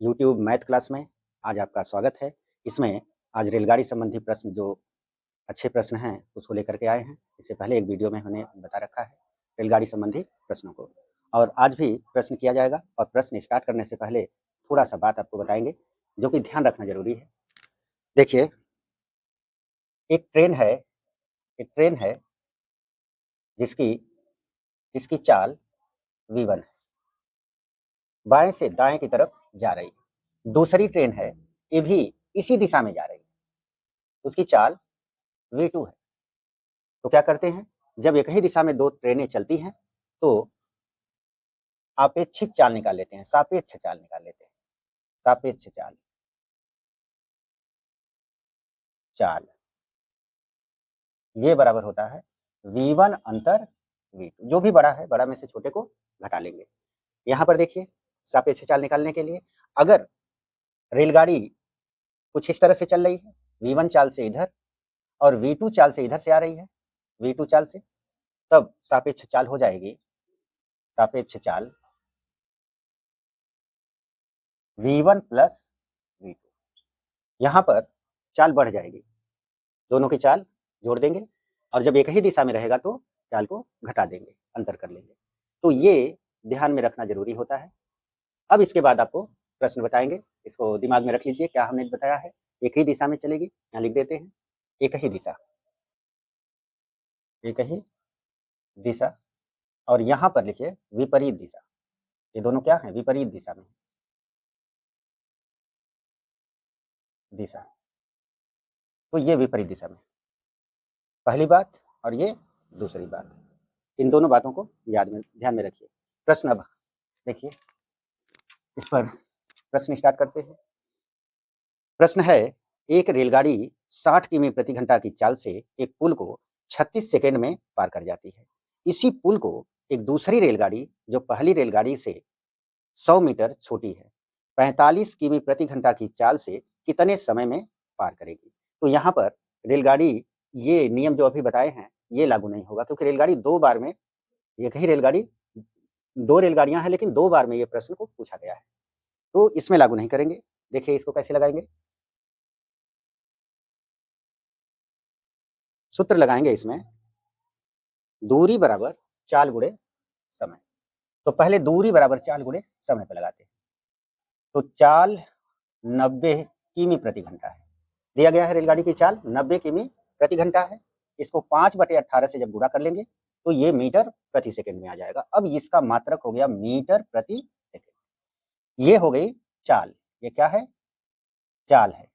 YouTube math class में आज आपका स्वागत है। इसमें आज रेलगाड़ी संबंधी प्रश्न जो अच्छे प्रश्न हैं उसको लेकर के आए हैं। इससे पहले एक वीडियो में हमने बता रखा है रेलगाड़ी संबंधी प्रश्नों को, और आज भी प्रश्न किया जाएगा। और प्रश्न स्टार्ट करने से पहले थोड़ा सा बात आपको बताएंगे जो कि ध्यान रखना जरूरी है। देखिए, एक ट्रेन है जिसकी जिसकी चाल v1 है, बाएं से दाएं की तरफ जा रही है। दूसरी ट्रेन है, ये भी इसी दिशा में जा रही है, उसकी चाल v2 है। तो क्या करते हैं, जब एक ही दिशा में दो ट्रेनें चलती हैं तो आपेक्षिक चाल निकाल लेते हैं, सापेक्ष चाल निकाल लेते हैं। सापेक्ष चाल ये बराबर होता है v1 अंतर v2, जो भी बड़ा है बड़ा में से छोटे को घटा लेंगे। यहाँ पर देखिए, सापेक्ष चाल निकालने के लिए अगर रेलगाड़ी कुछ इस तरह से चल रही है, v1 चाल से इधर और v2 चाल से इधर से आ रही है, v2 चाल से, तब सापेक्ष चाल हो जाएगी, सापेक्ष चाल v1 प्लस v2। यहाँ पर चाल बढ़ जाएगी, दोनों की चाल जोड़ देंगे, और जब एक ही दिशा में रहेगा तो चाल को घटा देंगे, अंतर कर लेंगे। तो ये ध्यान में रखना जरूरी होता है। अब इसके बाद आपको प्रश्न बताएंगे, इसको दिमाग में रख लीजिए। क्या हमने बताया है, एक ही दिशा में चलेगी, यहाँ लिख देते हैं एक ही दिशा, एक ही दिशा, और यहाँ पर लिखिए विपरीत दिशा। ये दोनों क्या है, विपरीत दिशा में दिशा, तो ये विपरीत दिशा में, पहली बात, और ये दूसरी बात। इन दोनों बातों को ध्यान में रखिए। प्रश्न अब देखिए, इस पर प्रश्न स्टार्ट करते हैं। प्रश्न है, एक रेलगाड़ी 60 किमी प्रति घंटा की चाल से एक पुल को 36 सेकंड में पार कर जाती है। इसी पुल को एक दूसरी रेलगाड़ी जो पहली रेलगाड़ी से 100 मीटर छोटी है 45 किमी प्रति घंटा की चाल से कितने समय में पार करेगी। तो यहाँ पर रेलगाड़ी, ये नियम जो अभी बताए हैं ये लागू नहीं होगा, क्योंकि रेलगाड़ी दो बार में, एक ही रेलगाड़ी, दो रेलगाड़ियां हैं लेकिन दो बार में ये प्रश्न को पूछा गया है, तो इसमें लागू नहीं करेंगे। देखिए इसको कैसे लगाएंगे, सूत्र लगाएंगे इसमें, दूरी बराबर चाल गुणे समय। तो पहले दूरी बराबर चाल गुणे समय पे लगाते हैं। तो चाल 90 किमी प्रति घंटा है, दिया गया है रेलगाड़ी की चाल 90 किमी प्रति घंटा है। इसको 5/18 से जब गुणा कर लेंगे तो ये मीटर प्रति सेकंड में आ जाएगा। अब इसका मात्रक हो गया मीटर प्रति सेकंड। ये हो गई चाल, ये क्या है, चाल है।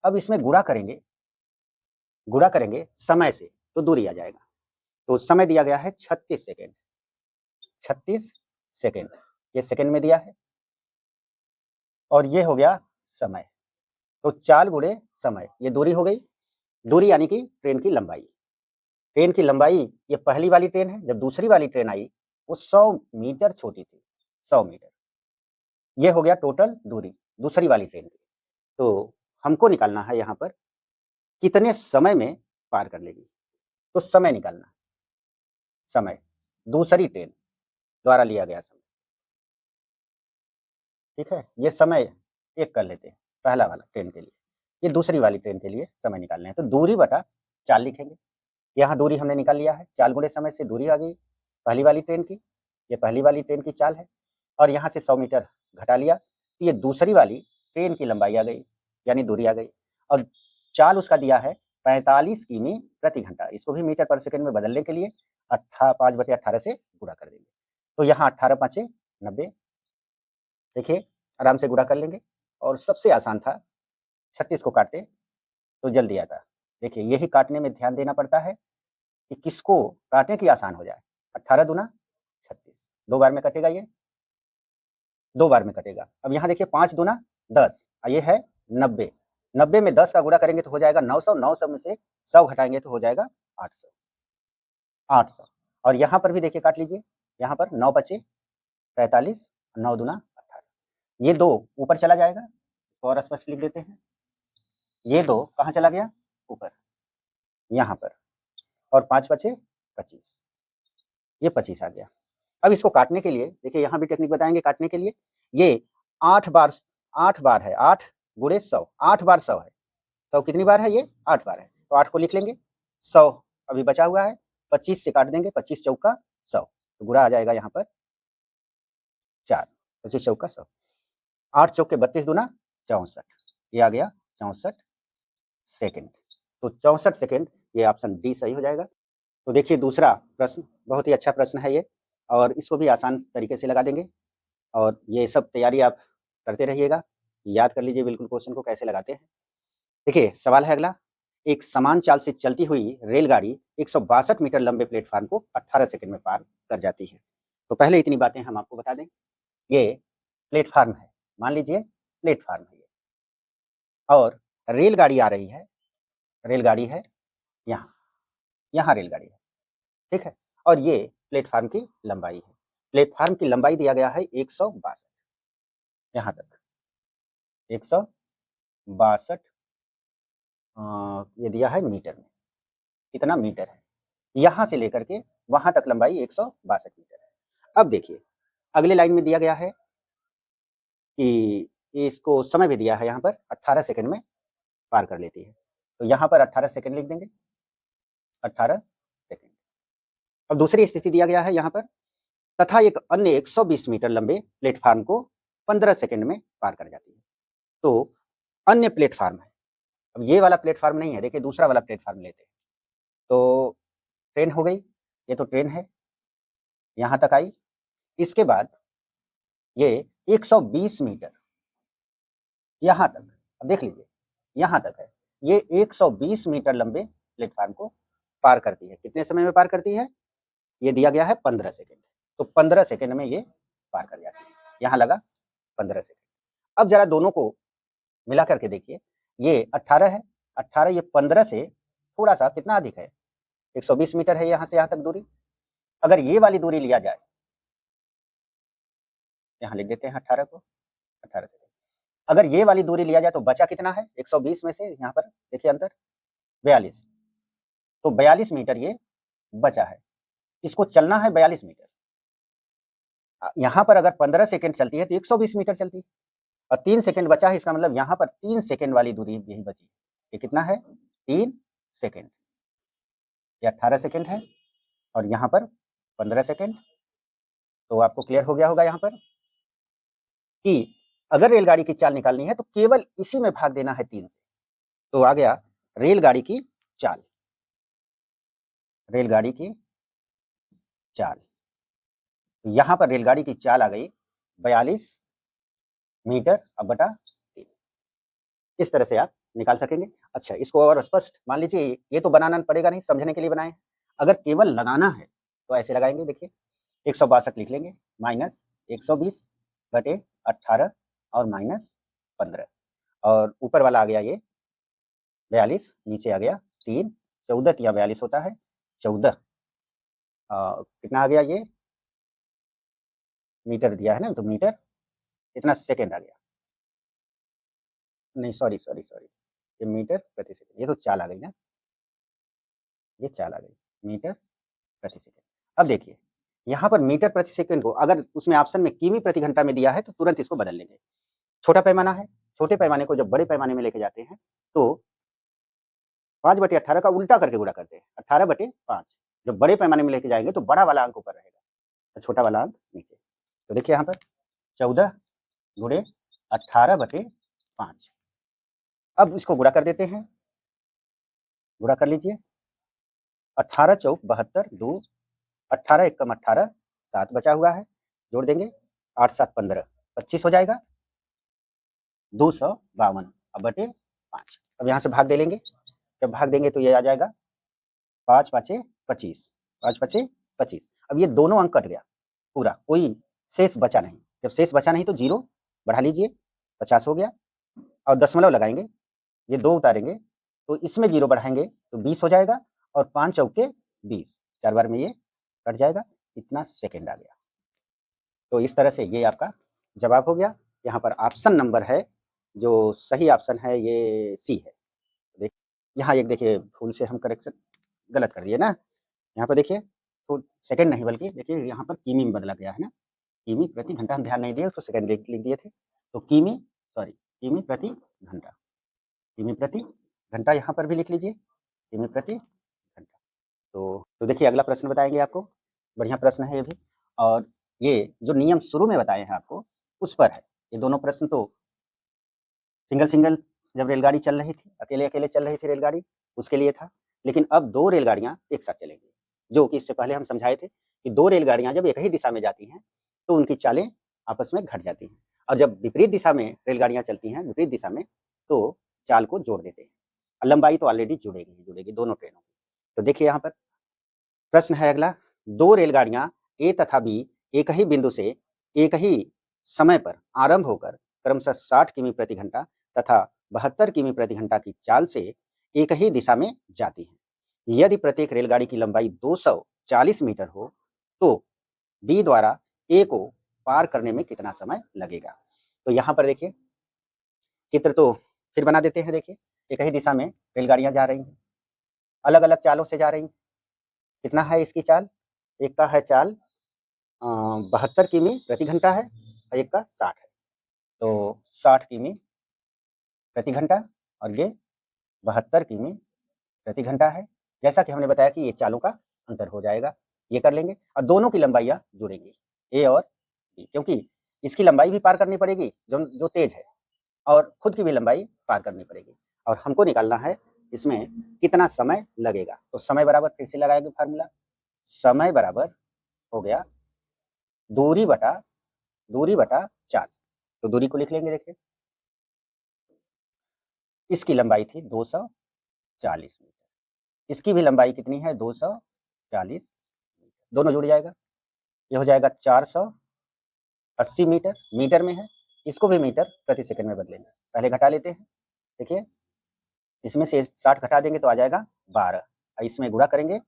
अब इसमें गुणा करेंगे समय से, तो दूरी आ जाएगा। तो समय दिया गया है 36 सेकंड, 36 सेकंड, ये सेकंड में दिया है, और ये हो गया समय। तो चाल गुणे समय, ये दूरी हो गई। दूरी यानी कि ट्रेन की लंबाई। ट्रेन की लंबाई, ये पहली वाली ट्रेन है, जब दूसरी वाली ट्रेन आई वो 100 मीटर छोटी थी, 100 मीटर। ये हो गया टोटल दूरी दूसरी वाली ट्रेन की। तो हमको निकालना है यहाँ पर कितने समय में पार कर लेगी। तो समय निकालना, समय दूसरी ट्रेन द्वारा लिया गया समय, ठीक है। ये समय एक कर लेते हैं पहला वाला ट्रेन के लिए, ये दूसरी वाली ट्रेन के लिए समय निकालना है। तो दूरी बटा चाल लिखेंगे। यहाँ दूरी हमने निकाल लिया है, चाल गुणे समय से दूरी आ गई पहली वाली ट्रेन की, ये पहली वाली ट्रेन की चाल है, और यहाँ से 100 मीटर घटा लिया, तो ये दूसरी वाली ट्रेन की लंबाई आ गई, यानी दूरी आ गई। और चाल उसका दिया है 45 किमी प्रति घंटा, इसको भी मीटर पर सेकंड में बदलने के लिए 5/18 से गुणा कर देंगे। तो यहाँ 18 5 90, देखिए आराम से गुणा कर लेंगे। और सबसे आसान था, 36 को काटते तो जल्दी आता। देखिए यही काटने में ध्यान देना पड़ता है कि किसको काटने की आसान हो जाए। 18 दूना 36, दो बार में कटेगा, ये दो बार में कटेगा। अब यहाँ देखिए 5 दूना 10, ये है 90, 90 में 10 का गुणा करेंगे तो हो जाएगा 900, 900 में से 100 घटाएंगे तो हो जाएगा 800, 800। और यहाँ पर भी देखिए काट लीजिए, यहाँ पर 9 बचे 45, 9 दूना 18, ये दो ऊपर चला जाएगा, और स्पष्ट लिख देते हैं, ये दो कहाँ चला गया, ऊपर यहाँ पर, और 5 बचे 25, ये 25 आ गया। अब इसको काटने के लिए देखिए, यहाँ भी टेक्निक बताएंगे काटने के लिए। ये 8 बार 8 बार है, 8 गुणे 100, 8 बार 100 है। 100 कितनी बार है ये? 8 बार है। तो 8 को लिख लेंगे। 100 अभी बचा हुआ है, 25 से काट देंगे, 25 चौका 100, तो गुणा आ जाएगा यहाँ पर 4, 25 चौका 100, 8 चौके 32 दूना 64, ये आ गया 64 सेकंड। तो 64 सेकंड, ये ऑप्शन डी सही हो जाएगा। तो देखिए दूसरा प्रश्न, बहुत ही अच्छा प्रश्न है ये, और इसको भी आसान तरीके से लगा देंगे, और ये सब तैयारी आप करते रहिएगा, याद कर लीजिए बिल्कुल क्वेश्चन को कैसे लगाते हैं। देखिए सवाल है अगला, एक समान चाल से चलती हुई रेलगाड़ी 162 मीटर लंबे प्लेटफार्म को 18 सेकंड में पार कर जाती है। तो पहले इतनी बातें हम आपको बता दें, ये प्लेटफार्म है, मान लीजिए प्लेटफार्म है ये, और रेलगाड़ी आ रही है, रेलगाड़ी है यहाँ, यहाँ रेलगाड़ी है, ठीक है, और ये प्लेटफार्म की लंबाई है। प्लेटफार्म की लंबाई दिया गया है 162, यहाँ तक 162 ये दिया है मीटर में, कितना मीटर है, यहाँ से लेकर के वहां तक लंबाई 162 मीटर है। अब देखिए अगले लाइन में दिया गया है कि इसको समय भी दिया है, यहाँ पर 18 सेकंड में पार कर लेती है, तो यहाँ पर 18 सेकंड लिख देंगे, 18 सेकंड। अब दूसरी स्थिति दिया गया है यहाँ पर, तथा एक अन्य 120 मीटर लंबे प्लेटफार्म को 15 सेकंड में पार कर जाती है। तो अन्य प्लेटफार्म है, अब ये वाला प्लेटफार्म नहीं है, देखिए दूसरा वाला प्लेटफार्म लेते हैं। तो ट्रेन हो गई, ये तो ट्रेन है, यहाँ तक आई, इसके बाद ये 120 मीटर यहाँ तक, अब देख लीजिए यहाँ तक है, ये 120 मीटर लंबे प्लेटफार्म को पार करती है। कितने समय में पार करती है? ये दिया गया है 15 सेकंड, तो 15 सेकंड में ये पार कर जाती है, यहाँ लगा 15 सेकंड। अब जरा दोनों को मिला करके देखिए, ये 18 है, 18 ये 15 से थोड़ा सा कितना अधिक है, 120 मीटर है यहाँ से यहाँ तक दूरी। अगर ये वाली दूरी लिया जाए, यहाँ लिख देते हैं 18 को, 18 सेकंड। अगर ये वाली दूरी लिया जाए तो बचा कितना है, 120 में से यहाँ पर देखिए अंतर 42, तो 42 मीटर ये बचा है, इसको चलना है 42 मीटर। यहाँ पर अगर 15 सेकंड चलती है तो 120 मीटर चलती है, और 3 सेकंड बचा है, इसका मतलब यहाँ पर 3 सेकंड वाली दूरी यही बची। ये कितना है? 3 सेकंड, ये 18 सेकंड है, और यहाँ पर 15 सेकंड। तो आपको क्लियर हो गया होगा यहाँ पर कि अगर रेलगाड़ी की चाल निकालनी है तो केवल इसी में भाग देना है 3 से। तो आ गया रेलगाड़ी की चाल, रेलगाड़ी की चाल, यहाँ पर रेलगाड़ी की चाल आ गई 42 मीटर अब बटा 3। इस तरह से आप निकाल सकेंगे। अच्छा, इसको और स्पष्ट मान लीजिए, ये तो बनाना पड़ेगा नहीं, समझने के लिए बनाए। अगर केवल लगाना है तो ऐसे लगाएंगे, देखिए 162 लिख लेंगे, माइनस 120 बटे 18 और माइनस 15, और ऊपर वाला आ गया ये 42, नीचे आ गया 3, 14 या 42 होता है 14, कितना आ गया ये मीटर दिया है ना, तो मीटर कितना सेकंड आ गया, नहीं सॉरी सॉरी सॉरी, ये मीटर प्रति सेकंड, ये तो चाल आ गई ना, ये चाल आ गई मीटर प्रति सेकंड। अब देखिए यहाँ पर मीटर प्रति सेकंड को अगर उसमें ऑप्शन में किमी प्रति घंटा में दिया है तो तुरंत इसको बदल लेंगे। छोटा पैमाना है, छोटे पैमाने को जब बड़े पैमाने में लेके जाते हैं तो 5/18 का उल्टा करके गुणा करते हैं, 18/5। जब बड़े पैमाने में लेके जाएंगे तो बड़ा वाला अंक ऊपर रहेगा, तो छोटा वाला अंक नीचे। तो देखिए यहाँ पर 14 गुणे 18/5। अब इसको गुणा कर देते हैं, गुणा कर लीजिए, 18 चौक 72, 2 18 एकम 18, 7 बचा हुआ है, जोड़ देंगे 8 7 15, 25 हो जाएगा, 252 अब बटे 5। अब यहाँ से भाग दे लेंगे, जब भाग देंगे तो ये आ जाएगा 5 5 25, 5 5 25। अब ये दोनों अंक कट गया पूरा, कोई शेष बचा नहीं। जब शेष बचा नहीं तो 0 बढ़ा लीजिए, 50 हो गया, और दशमलव लगाएंगे, ये 2 उतारेंगे तो इसमें 0 बढ़ाएंगे तो 20 हो जाएगा, और 5 चौके 20, 4 बार में ये कट जाएगा, इतना सेकंड आ गया। तो इस तरह से ये आपका जवाब हो गया। यहाँ पर ऑप्शन नंबर है, जो सही ऑप्शन है ये सी है। देख यहाँ एक देखिए भूल से हम करेक्शन गलत कर दिए ना, यहाँ पर देखिए तो सेकंड नहीं बल्कि देखिए यहाँ पर किमी में बदला गया है ना, किमी प्रति घंटा हम ध्यान नहीं दिए, उसको सेकंड लिख दिए थे, तो किमी सॉरी किमी प्रति घंटा, किमी प्रति घंटा यहाँ पर भी लिख लीजिए, किमी प्रति घंटा। तो देखिए अगला प्रश्न बताएंगे आपको, बढ़िया प्रश्न है ये भी, और ये जो नियम शुरू में बताए हैं आपको उस पर है। ये दोनों प्रश्न तो सिंगल सिंगल जब रेलगाड़ी चल रही थी, अकेले अकेले चल रही थी रेलगाड़ी, उसके लिए था, लेकिन अब 2 रेलगाड़ियाँ एक साथ चलेंगी, जो कि इससे पहले हम समझाए थे कि 2 रेलगाड़ियाँ जब एक ही दिशा में जाती हैं तो उनकी चालें आपस में घट जाती हैं, और जब विपरीत दिशा में रेलगाड़ियाँ चलती हैं, विपरीत दिशा में, तो चाल को जोड़ देते हैं। लंबाई तो ऑलरेडी जुड़ेगी ही जुड़ेगी दोनों ट्रेनों की। तो देखिए यहाँ पर प्रश्न है अगला, 2 रेलगाड़ियाँ ए तथा बी एक ही बिंदु से एक ही समय पर आरंभ होकर क्रमशः 60 किमी प्रति घंटा तथा 72 किमी प्रति घंटा की चाल से एक ही दिशा में जाती हैं। यदि प्रत्येक रेलगाड़ी की लंबाई 240 मीटर हो तो बी द्वारा ए को पार करने में कितना समय लगेगा। तो यहाँ पर देखिए चित्र तो फिर बना देते हैं। देखिए एक ही दिशा में रेलगाड़ियाँ जा रही हैं, अलग अलग चालों से जा रही हैं। कितना है इसकी चाल, एक का है चाल 72 किमी प्रति घंटा है और एक का 60 है, तो 60 किमी प्रति घंटा और ये 72 किमी प्रति घंटा है। जैसा कि हमने बताया कि ये चालों का अंतर हो जाएगा, ये कर लेंगे और दोनों की लंबाइयाँ जुड़ेंगी, ए और बी, क्योंकि इसकी लंबाई भी पार करनी पड़ेगी जो जो तेज है, और खुद की भी लंबाई पार करनी पड़ेगी, और हमको निकालना है इसमें कितना समय लगेगा। तो समय बराबर फिर से लगाएंगे फार्मूला, समय बराबर हो गया दूरी बटा चाल। तो दूरी को लिख लेंगे। देखिए इसकी लंबाई थी 240 मीटर, इसकी भी लंबाई कितनी है 240, दोनों जुड़ जाएगा, ये हो जाएगा 480 मीटर, मीटर में है, इसको भी मीटर प्रति सेकंड में बदलेंगे। पहले घटा लेते हैं। देखिए इसमें से 60 घटा देंगे तो आ जाएगा 12, इसमें गुणा करेंगे,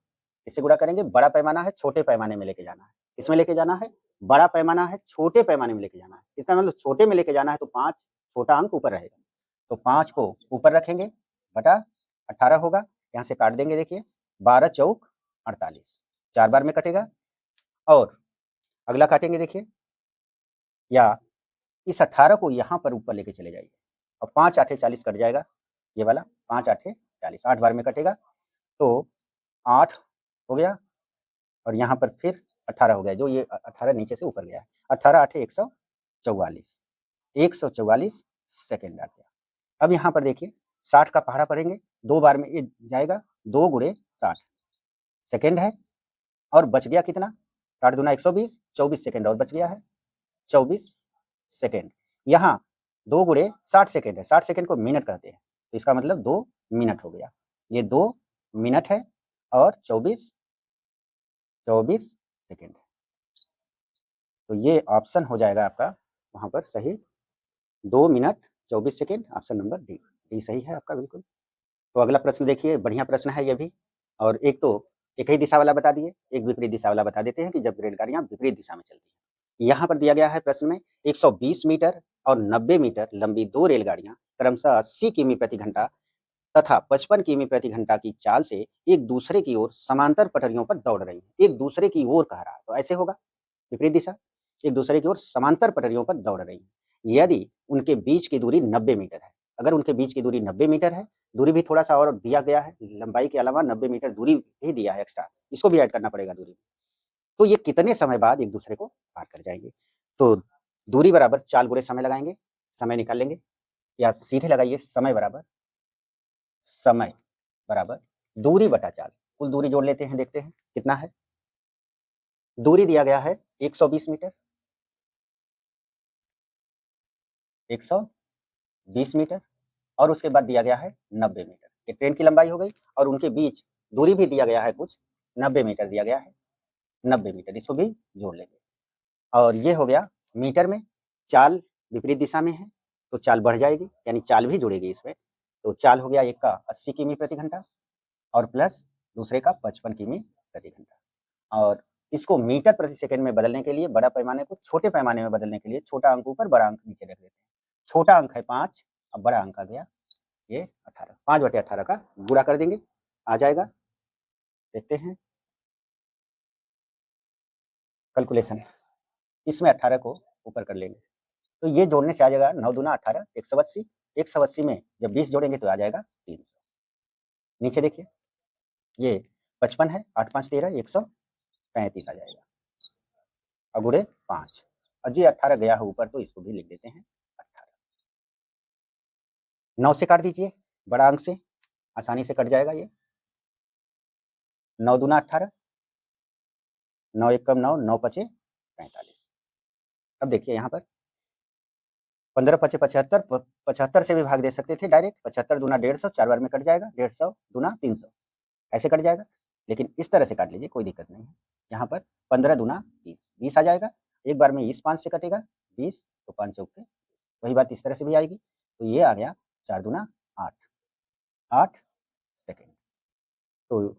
इससे गुणा करेंगे। बड़ा पैमाना है, छोटे पैमाने में लेके जाना है, इसमें लेके जाना है। बड़ा पैमाना है, छोटे पैमाने में लेके जाना है, इसका मतलब छोटे में लेके जाना है तो 5 छोटा अंक ऊपर रहेगा, तो 5 को ऊपर रखेंगे, बटा 18 होगा, यहाँ से काट देंगे। देखिए 12 चौक 48, 4 बार में कटेगा। और अगला काटेंगे, देखिए या इस 18 को यहाँ पर ऊपर लेके चले जाइए और 5 आठे 40 कट जाएगा, ये वाला 5 आठे 40, 8 बार में कटेगा, तो 8 हो गया और यहाँ पर फिर 18 हो गया, जो ये 18 नीचे से ऊपर गया है। 18 आठे 144, 144 सेकेंड आ गया। अब यहाँ पर देखिए 60 का पहाड़ा पढ़ेंगे, 2 बार में ये जाएगा, 2 गुणे 60 सेकेंड है, और बच गया कितना, 60 दूना 120, 24 सेकेंड और बच गया है 24 सेकेंड। यहाँ 2 गुणे 60 सेकेंड है, 60 सेकेंड को मिनट कहते हैं, तो इसका मतलब 2 मिनट हो गया, ये 2 मिनट है और 24 सेकेंड। तो ये ऑप्शन हो जाएगा आपका वहाँ पर सही, 2 minute 24 second, option number D, D सही है आपका बिल्कुल। तो अगला प्रश्न देखिए, बढ़िया प्रश्न है ये भी, और एक तो एक ही दिशा वाला बता दिए, एक विपरीत दिशा वाला बता देते हैं कि जब रेलगाड़ियाँ विपरीत दिशा में चलती हैं। यहाँ पर दिया गया है प्रश्न में 120 मीटर और 90 मीटर लंबी 2 रेलगाड़ियाँ क्रमशः 80 किमी प्रति घंटा तथा 55 किमी प्रति घंटा की चाल से एक दूसरे की ओर समांतर पटरियों पर दौड़ रही है। एक दूसरे की ओर कह रहा है, तो ऐसे होगा विपरीत दिशा, एक दूसरे की ओर समांतर पटरियों पर दौड़ रही है यदि उनके बीच की दूरी 90 मीटर है। अगर उनके बीच की दूरी 90 मीटर है, दूरी भी थोड़ा सा और दिया गया है, लंबाई के अलावा 90 मीटर दूरी भी दिया है एक्स्ट्रा, इसको भी ऐड करना पड़ेगा दूरी, तो ये कितने समय बाद एक दूसरे को पार कर जाएंगे। तो दूरी बराबर चाल गुणे समय लगाएंगे, समय निकाल लेंगे, या सीधे लगाइए समय बराबर दूरी बटा चाल, कुल दूरी जोड़ लेते हैं, देखते हैं कितना है। दूरी दिया गया है 120 मीटर, 120 मीटर, और उसके बाद दिया गया है 90 मीटर, ये ट्रेन की लंबाई हो गई, और उनके बीच दूरी भी दिया गया है कुछ 90 मीटर दिया गया है, 90 मीटर, इसको भी जोड़ लेंगे। और ये हो गया मीटर में, चाल विपरीत दिशा में है तो चाल बढ़ जाएगी, यानी चाल भी जुड़ेगी इसमें, तो चाल हो गया एक का 80 किमी प्रति घंटा और प्लस दूसरे का 55 किमी प्रति घंटा। और इसको मीटर प्रति सेकंड में बदलने के लिए, बड़ा पैमाने को छोटे पैमाने में बदलने के लिए, छोटा अंक ऊपर बड़ा अंक नीचे रख देते हैं। छोटा अंक है 5, अब बड़ा अंक आ गया ये 18, 5/18 का गुणा कर देंगे, आ जाएगा, देखते हैं कैलकुलेशन, इसमें 18 को ऊपर कर लेंगे, तो ये जोड़ने से आ जाएगा 9 दूना 18, 180। 180 में जब 20 जोड़ेंगे तो आ जाएगा 300। नीचे देखिए, ये 55 है, 8 5 13, 135 आ जाएगा और गुणे 5, और जी 18 गया है ऊपर तो इसको भी लिख देते हैं 18। 9 से काट दीजिए, बड़ा अंक से आसानी से कट जाएगा ये। 9 दूना 18, 9 एक कम 9, 9 पचे 45। अब देखिए यहाँ पर 15 पचे 75, 75 से भी भाग दे सकते थे डायरेक्ट। 75 दूना 150, 4 बार में कट जाएगा। 150 दूना 300, ऐसे कट जाएगा। लेकिन इस तरह से काट लीजिए, कोई दिक्कत नहीं है। यहाँ पर 15 दूना 30, 20 आ जाएगा। एक बार में इस 5 से कटेगा 20, तो 5 चौके, वही बात इस तरह से भी आएगी। तो ये आ गया 4 दूना 8, 8 सेकेंड। तो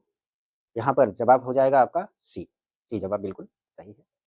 यहाँ पर जवाब हो जाएगा आपका सी। सी जवाब बिल्कुल सही है।